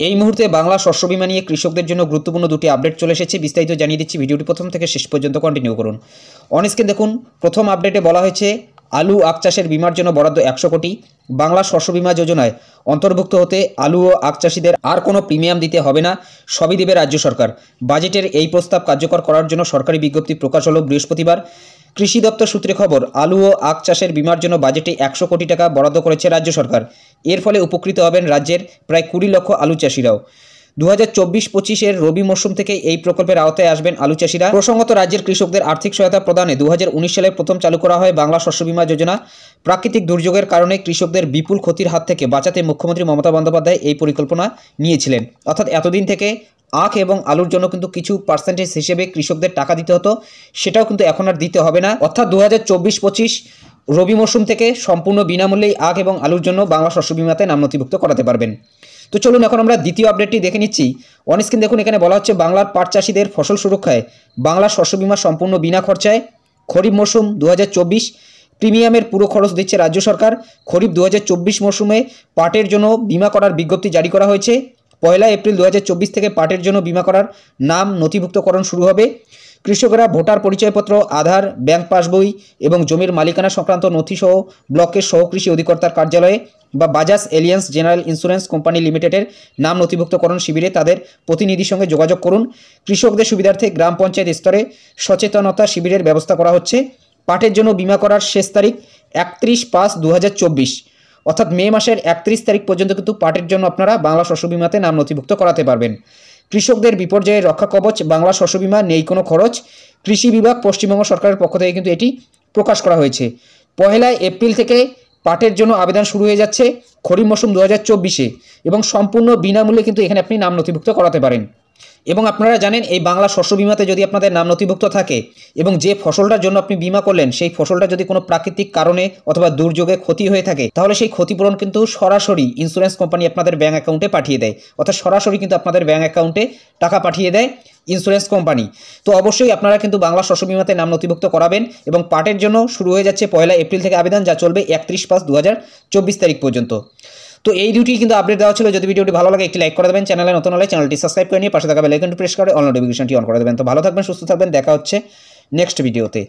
এই মুহূর্তে বাংলা শস্য বীমা নিয়ে কৃষকদের জন্য গুরুত্বপূর্ণ দুটি আপডেট চলে এসেছে। বিস্তারিত জানিয়ে দিচ্ছি, ভিডিওটি প্রথম থেকে শেষ পর্যন্ত কন্টিনিউ করুন। অন স্ক্রিন দেখুন, প্রথম আপডেটে বলা হয়েছে আলু আখ চাষের বীমার জন্য বরাদ্দ 100 কোটি। বাংলা শস্য বীমা যোজনায় অন্তর্ভুক্ত হতে আলু ও আখ চাষিদের আর কোনো প্রিমিয়াম দিতে হবে না, সবই দেবে রাজ্য সরকার। বাজেটের এই প্রস্তাব কার্যকর করার জন্য সরকারি বিজ্ঞপ্তি প্রকাশ হলো বৃহস্পতিবার। কৃষি দপ্তর সূত্রে খবর, আলু ও আখ চাষের বীমার জন্য বাজেটে 100 কোটি টাকা বরাদ্দ করেছে রাজ্য সরকার। এর ফলে উপকৃত হবেন রাজ্যের প্রায় 20 লক্ষ আলু চাষিরাও। 2024-25 রবি মরশুম থেকে এই প্রকল্পের আওতায় আসবেন আলু চাষিরা। প্রসঙ্গত, রাজ্যের কৃষকদের আর্থিক সহায়তা প্রদানে 2019 সালে প্রথম চালু করা হয় বাংলা শস্য বীমা যোজনা। প্রাকৃতিক দুর্যোগের কারণে কৃষকদের বিপুল ক্ষতির হাত থেকে বাঁচাতে মুখ্যমন্ত্রী মমতা বন্দ্যোপাধ্যায় এই পরিকল্পনা নিয়েছিলেন। অর্থাৎ এতদিন থেকে আখ এবং আলুর জন্য কিন্তু কিছু পার্সেন্টেজ হিসেবে কৃষকদের টাকা দিতে হতো, সেটাও কিন্তু এখন আর দিতে হবে না। অর্থাৎ 2024-25 রবি মরশুম থেকে সম্পূর্ণ বিনামূল্যেই আখ এবং আলুর জন্য বাংলা শস্য বীমাতে নাম নথিভুক্ত করাতে পারবেন। তো চলুন এখন আমরা দ্বিতীয় আপডেটটি দেখে নিচ্ছি। অন স্ক্রিন দেখুন, এখানে বলা হচ্ছে বাংলার পাট চাষিদের ফসল সুরক্ষায় বাংলা শস্য বীমা সম্পূর্ণ বিনা খরচায়। খরিফ মরশুম 2024 প্রিমিয়ামের পুরো খরচ দিচ্ছে রাজ্য সরকার। খরিফ 2024 মরশুমে পাটের জন্য বিমা করার বিজ্ঞপ্তি জারি করা হয়েছে। 1 এপ্রিল 2024 থেকে পাটের জন্য বিমা করার নাম নথিভুক্তকরণ শুরু হবে। কৃষকরা ভোটার পরিচয়পত্র, আধার, ব্যাংক পাসবই এবং জমির মালিকানা সংক্রান্ত নথিসহ ব্লকের সহকৃষি অধিকর্তার কার্যালয়ে বা Bajaj aliens general insurance company লিমিটেডের নাম নথিভুক্তকরণ শিবিরে তাদের প্রতিনিধির সঙ্গে যোগাযোগ করুন। কৃষকদের সুবিধার্থে গ্রাম পঞ্চায়েত স্তরে সচেতনতা শিবিরের ব্যবস্থা করা হচ্ছে। পাটের জন্য বিমা করার শেষ তারিখ 31/5/2024, অর্থাৎ মে মাসের 31 তারিখ পর্যন্ত কিন্তু পাটের জন্য আপনারা বাংলা শস্য বীমাতে নাম নথিভুক্ত করাতে পারবেন। কৃষকদের বিপর্যয়ের রক্ষা কবচ বাংলা শস্য বীমা, নেই কোনো খরচ। কৃষি বিভাগ পশ্চিমবঙ্গ সরকারের পক্ষ থেকে কিন্তু এটি প্রকাশ করা হয়েছে। 1 এপ্রিল থেকে পাটের জন্য আবেদন শুরু হয়ে যাচ্ছে খরিফ মৌসুম 2024-এ এবং সম্পূর্ণ বিনামূল্যে কিন্তু এখানে আপনি নাম নথিভুক্ত করাতে পারেন। এবং আপনারা জানেন, এই বাংলা শস্য বীমাতে যদি আপনাদের নাম নথিভুক্ত থাকে এবং যে ফসলটার জন্য আপনি বীমা করলেন সেই ফসলটা যদি কোনো প্রাকৃতিক কারণে অথবা দুর্যোগে ক্ষতি হয়ে থাকে, তাহলে সেই ক্ষতিপূরণ কিন্তু সরাসরি ইন্স্যুরেন্স কোম্পানি আপনাদের ব্যাঙ্ক অ্যাকাউন্টে পাঠিয়ে দেয়। অর্থাৎ সরাসরি কিন্তু আপনাদের ব্যাঙ্ক অ্যাকাউন্টে টাকা পাঠিয়ে দেয় ইন্স্যুরেন্স কোম্পানি। তো অবশ্যই আপনারা কিন্তু বাংলা শস্য বীমাতে নাম নথিভুক্ত করাবেন। এবং পাটের জন্য শুরু হয়ে যাচ্ছে 1 এপ্রিল থেকে আবেদন, যা চলবে 31/5/2024 তারিখ পর্যন্ত। তো এই দুটি কিন্তু আপডেট দেওয়া ছিল। যদি ভিডিওটি ভালো লাগে একটি লাইক করে দেবেন, চ্যানেলে নতুন হলে চ্যানেলটি সাবস্ক্রাইব করে নিয়ে পাশে থাকা বেল আইকনটি প্রেস করে অল নোটিফিকেশনটি অন করে দেবেন। তো ভালো থাকবেন, সুস্থ থাকবেন, দেখা হচ্ছে নেক্সট ভিডিওতে।